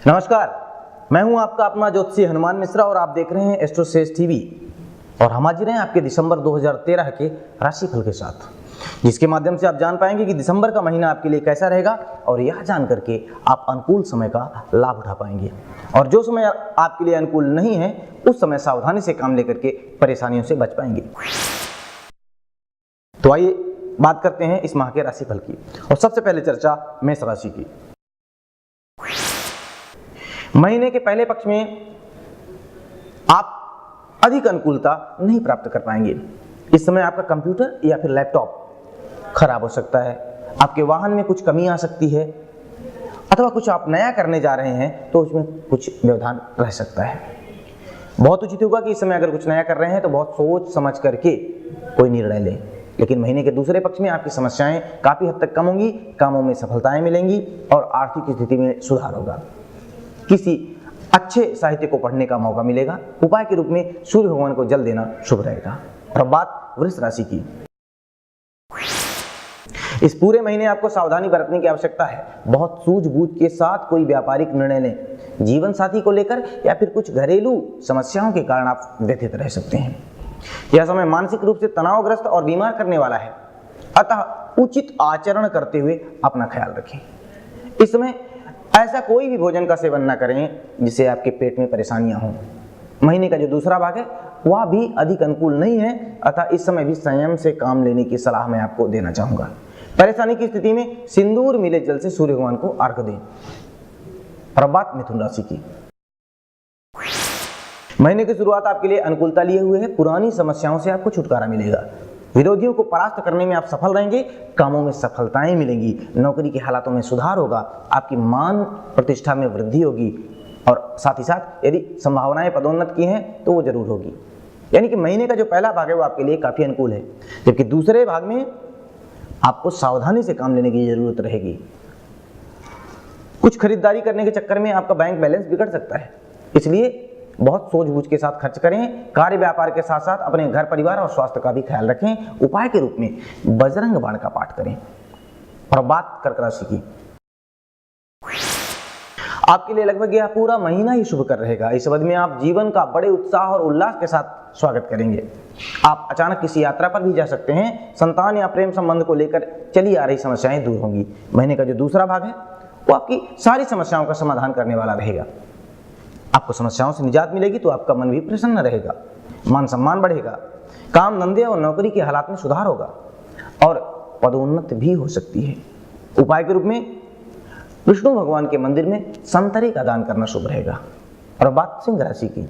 नमस्कार, मैं हूं आपका अपना ज्योतिषी हनुमान मिश्रा और आप देख रहे हैं एस्ट्रोसेज टीवी। और हम हाजिर हैं आपके दिसंबर 2013 के राशिफल के साथ, जिसके माध्यम से आप जान पाएंगे कि दिसंबर का महीना आपके लिए कैसा रहेगा और यह जान करके आप अनुकूल समय का लाभ उठा पाएंगे। और जो समय आपके लिए अनुकूल नहीं है उस समय सावधानी से काम लेकर के परेशानियों से बच पाएंगे। तो आइए बात करते हैं इस माह के राशिफल की। और सबसे पहले चर्चा मेष राशि की। महीने के पहले पक्ष में आप अधिक अनुकूलता नहीं प्राप्त कर पाएंगे। इस समय आपका कंप्यूटर या फिर लैपटॉप खराब हो सकता है, आपके वाहन में कुछ कमी आ सकती है, अथवा कुछ आप नया करने जा रहे हैं तो उसमें कुछ व्यवधान रह सकता है। बहुत उचित होगा कि इस समय अगर कुछ नया कर रहे हैं तो बहुत सोच समझ करके कोई निर्णय लें। लेकिन महीने के दूसरे पक्ष में आपकी समस्याएं काफी हद तक कम होंगी, कामों में सफलताएं मिलेंगी और आर्थिक स्थिति में सुधार होगा। किसी अच्छे साहित्य को पढ़ने का मौका मिलेगा। उपाय के रूप में सूर्य भगवान को जल देना शुभ रहेगा। और बात वृष राशि की। इस पूरे महीने आपको सावधानी बरतने की आवश्यकता है। बहुत सूझबूझ के साथ कोई व्यापारिक निर्णय लें। जीवन साथी को लेकर या फिर कुछ घरेलू समस्याओं के कारण आप व्यथित रह सकते हैं। यह समय मानसिक रूप से तनावग्रस्त और बीमार करने वाला है, अतः उचित आचरण करते हुए अपना ख्याल रखें। इस समय ऐसा कोई भी भोजन का सेवन न करें जिससे आपके पेट में परेशानियां हों। महीने का जो दूसरा भाग है वह भी अधिक अनुकूल नहीं है, अतः इस समय भी संयम से काम लेने की सलाह मैं आपको देना चाहूंगा। परेशानी की स्थिति में सिंदूर मिले जल से सूर्य भगवान को अर्घ दें। और बात मिथुन राशि की। महीने की शुरुआत आपके लिए अनुकूलता लिए हुए है। पुरानी समस्याओं से आपको छुटकारा मिलेगा। विरोधियों को परास्त करने में आप सफल रहेंगे। कामों में सफलताएं मिलेंगी। नौकरी के हालातों में सुधार होगा। आपकी मान प्रतिष्ठा में वृद्धि होगी और साथ ही साथ यदि संभावनाएं पदोन्नत की हैं तो वो जरूर होगी। यानी कि महीने का जो पहला भाग है वो आपके लिए काफी अनुकूल है, जबकि दूसरे भाग में आपको सावधानी से काम लेने की जरूरत रहेगी। कुछ खरीदारी करने के चक्कर में आपका बैंक बैलेंस बिगड़ सकता है, इसलिए बहुत सूझबूझ के साथ खर्च करें। कार्य व्यापार के साथ साथ अपने घर परिवार और स्वास्थ्य का भी ख्याल रखें। उपाय के रूप में बजरंग बाण का पाठ करें। और बात कर्क राशि की। आपके लिए लगभग यह पूरा महीना ही शुभ कर रहेगा। इस अवधि में आप जीवन का बड़े उत्साह और उल्लास के साथ स्वागत करेंगे। आप अचानक किसी यात्रा पर भी जा सकते हैं। संतान या प्रेम संबंध को लेकर चली आ रही समस्याएं दूर होंगी। महीने का जो दूसरा भाग है वो आपकी सारी समस्याओं का समाधान करने वाला रहेगा। आपको समस्याओं से निजात मिलेगी तो आपका मन भी प्रसन्न रहेगा, मान सम्मान बढ़ेगा, काम धंधे और नौकरी के हालात में सुधार होगा और पदोन्नति भी हो सकती है। उपाय के रूप में विष्णु भगवान के मंदिर में संतरे का दान करना शुभ रहेगा। और बात सिंह राशि की।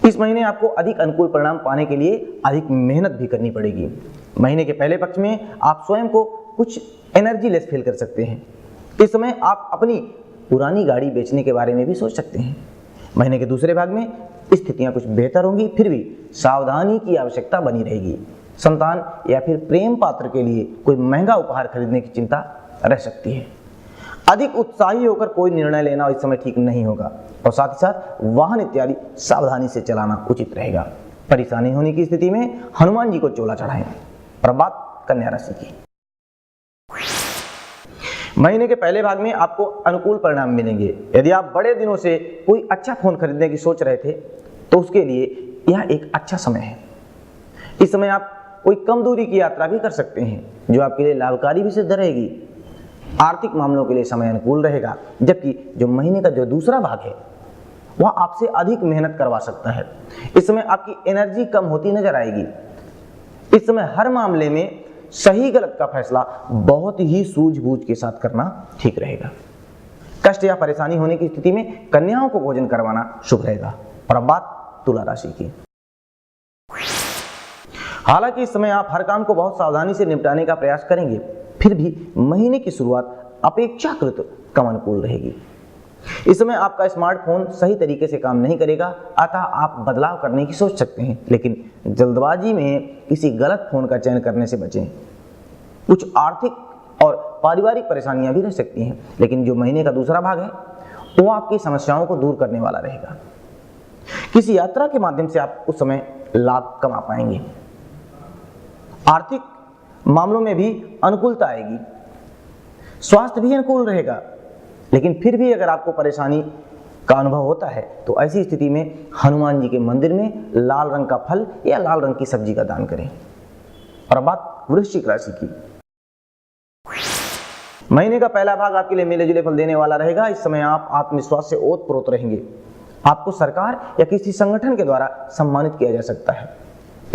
इस महीने आपको अधिक अनुकूल परिणाम पाने के लिए अधिक मेहनत भी करनी पड़ेगी। महीने के पहले पक्ष में आप स्वयं को कुछ एनर्जी लेस फील कर सकते हैं। इस समय आप अपनी पुरानी गाड़ी बेचने के बारे में भी सोच सकते हैं। महीने के दूसरे भाग में स्थितियां कुछ बेहतर होंगी, फिर भी सावधानी की आवश्यकता बनी रहेगी। संतान या फिर प्रेम पात्र के लिए कोई महंगा उपहार खरीदने की चिंता रह सकती है। अधिक उत्साही होकर कोई निर्णय लेना इस समय ठीक नहीं होगा और साथ ही साथ वाहन इत्यादि सावधानी से चलाना उचित रहेगा। परेशानी होने की स्थिति में हनुमान जी को चोला चढ़ाएं। और बात कन्या राशि की। महीने के पहले भाग में आपको अनुकूल परिणाम मिलेंगे। यदि आप बड़े दिनों से कोई अच्छा फोन खरीदने की सोच रहे थे तो उसके लिए यह एक अच्छा समय है। इस समय आप कोई कम दूरी की यात्रा भी कर सकते हैं जो आपके लिए लाभकारी भी सिद्ध रहेगी। आर्थिक मामलों के लिए समय अनुकूल रहेगा, जबकि जो महीने का जो दूसरा भाग है वह आपसे अधिक मेहनत करवा सकता है। इस समय आपकी एनर्जी कम होती नजर आएगी। इस समय हर मामले में सही गलत का फैसला बहुत ही सूझबूझ के साथ करना ठीक रहेगा। कष्ट या परेशानी होने की स्थिति में कन्याओं को भोजन करवाना शुभ रहेगा। और अब बात तुला राशि की। हालांकि इस समय आप हर काम को बहुत सावधानी से निपटाने का प्रयास करेंगे, फिर भी महीने की शुरुआत अपेक्षाकृत कम अनुकूल रहेगी। इस समय आपका स्मार्टफोन सही तरीके से काम नहीं करेगा, अतः आप बदलाव करने की सोच सकते हैं, लेकिन जल्दबाजी में किसी गलत फोन का चयन करने से बचें। कुछ आर्थिक और पारिवारिक परेशानियां भी रह सकती हैं, लेकिन जो महीने का दूसरा भाग है वो आपकी समस्याओं को दूर करने वाला रहेगा। किसी यात्रा के माध्यम से आप उस समय लाभ कमा पाएंगे। आर्थिक मामलों में भी अनुकूलता आएगी। स्वास्थ्य भी अनुकूल रहेगा, लेकिन फिर भी अगर आपको परेशानी का अनुभव होता है तो ऐसी स्थिति में हनुमान जी के मंदिर में लाल रंग का फल या लाल रंग की सब्जी का दान करें। और अब बात वृश्चिक राशि की। महीने का पहला भाग आपके लिए मिले जुले फल देने वाला रहेगा। इस समय आप आत्मविश्वास से ओतप्रोत रहेंगे। आपको सरकार या किसी संगठन के द्वारा सम्मानित किया जा सकता है।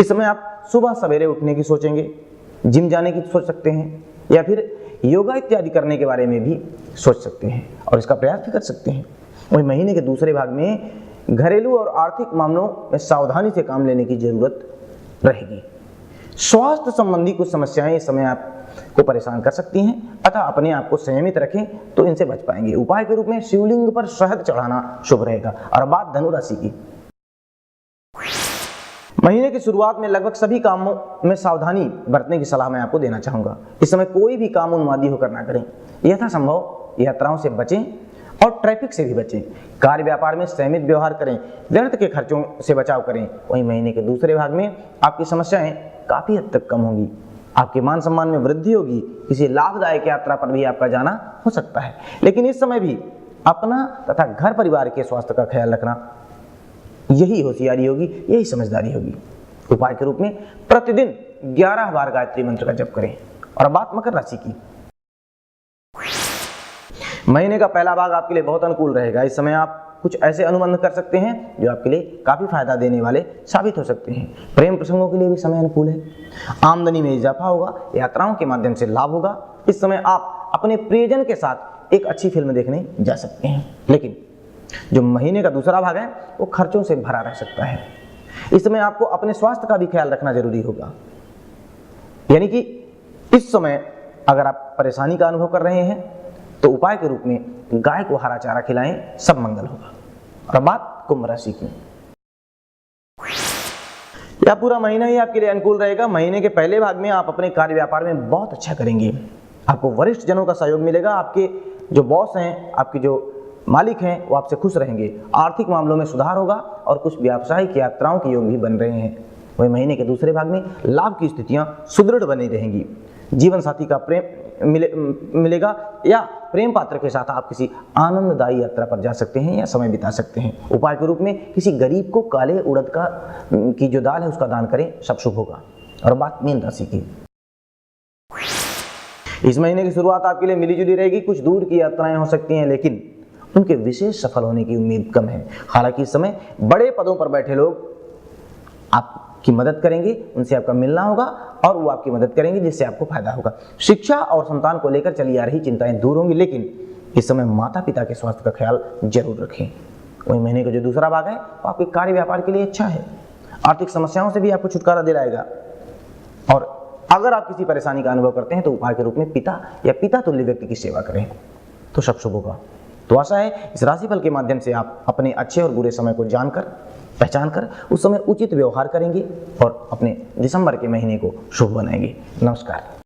इस समय आप सुबह सवेरे उठने की सोचेंगे, जिम जाने की सोच सकते हैं या फिर योगा इत्यादि करने के बारे में भी सोच सकते हैं और इसका प्रयास भी कर सकते हैं। वही महीने के दूसरे भाग में घरेलू और आर्थिक मामलों में सावधानी से काम लेने की जरूरत रहेगी। स्वास्थ्य संबंधी कुछ समस्याएं इस समय आपको परेशान कर सकती हैं, अतः अपने आप को संयमित रखें तो इनसे बच पाएंगे। उपाय के रूप में शिवलिंग पर शहद चढ़ाना शुभ रहेगा। और बात धनु राशि की। महीने की शुरुआत में लगभग सभी कामों में सावधानी बरतने की सलाह मैं आपको देना चाहूंगा। इस समय कोई भी काम उन्मादी होकर ना करें। यथासंभव यात्राओं से बचें और ट्रैफिक से भी बचें। कार्य व्यापार में संयमित व्यवहार करें, व्यर्थ के खर्चों से बचाव करें। वहीं महीने के दूसरे भाग में आपकी समस्याएं काफी हद तक कम होंगी, आपके मान सम्मान में वृद्धि होगी, किसी लाभदायक यात्रा पर भी आपका जाना हो सकता है। लेकिन इस समय भी अपना तथा घर परिवार के स्वास्थ्य का ख्याल रखना, यही होशियारी होगी, यही समझदारी होगी। उपाय के रूप में प्रतिदिन 11 बार गायत्री मंत्र का जप करें। और बात मकर राशि की। महीने का पहला भाग आपके लिए बहुत अनुकूल रहेगा। इस समय आप कुछ ऐसे अनुबंध कर सकते हैं जो आपके लिए काफी फायदा देने वाले साबित हो सकते हैं। प्रेम प्रसंगों के लिए भी समय अनुकूल है। आमदनी में इजाफा होगा, यात्राओं के माध्यम से लाभ होगा। इस समय आप अपने प्रियजन के साथ एक अच्छी फिल्म देखने जा सकते हैं। लेकिन जो महीने का दूसरा भाग है वो खर्चों से भरा रह सकता है। इस समय आपको अपने स्वास्थ्य का भी ख्याल रखना जरूरी होगा। यानी कि इस समय अगर आप परेशानी का अनुभव कर रहे हैं तो उपाय के रूप में गाय को हरा चारा खिलाएं, सब मंगल होगा। और बात कुंभ राशि की। यह पूरा महीना ही आपके लिए अनुकूल रहेगा। महीने के पहले भाग में आप अपने कार्य व्यापार में बहुत अच्छा करेंगे। आपको वरिष्ठ जनों का सहयोग मिलेगा। आपके जो बॉस हैं, आपके जो मालिक हैं, वो आपसे खुश रहेंगे। आर्थिक मामलों में सुधार होगा और कुछ व्यावसायिक यात्राओं के योग भी बन रहे हैं। वही महीने के दूसरे भाग में लाभ की स्थितियां सुदृढ़ बनी रहेंगी। जीवन साथी का प्रेम मिलेगा या प्रेम पात्र के साथ आप किसी आनंददायी यात्रा पर जा सकते हैं या समय बिता सकते हैं। उपाय के रूप में किसी गरीब को काले उड़द की जो दाल है उसका दान करें, सब शुभ होगा। और बात मीन राशि की। इस महीने की शुरुआत आपके लिए मिली जुली रहेगी। कुछ दूर की यात्राएं हो सकती हैं लेकिन उनके विशेष सफल होने की उम्मीद कम है। हालांकि इस समय बड़े पदों पर बैठे लोग आपकी मदद करेंगे, उनसे आपका मिलना होगा और वो आपकी मदद करेंगे जिससे आपको फायदा होगा। शिक्षा और संतान को लेकर चली आ रही चिंताएं दूर होंगी, लेकिन इस समय माता पिता के स्वास्थ्य का ख्याल जरूर रखें। वही महीने का जो दूसरा भाग है वो आपके कार्य व्यापार के लिए अच्छा है। आर्थिक समस्याओं से भी आपको छुटकारा दिलाएगा। और अगर आप किसी परेशानी का अनुभव करते हैं तो उपाय के रूप में पिता या पिता तुल्य व्यक्ति की सेवा करें तो सब शुभ होगा। तो आशा है इस राशिफल के माध्यम से आप अपने अच्छे और बुरे समय को जानकर पहचान कर उस समय उचित व्यवहार करेंगे और अपने दिसंबर के महीने को शुभ बनाएंगे। नमस्कार।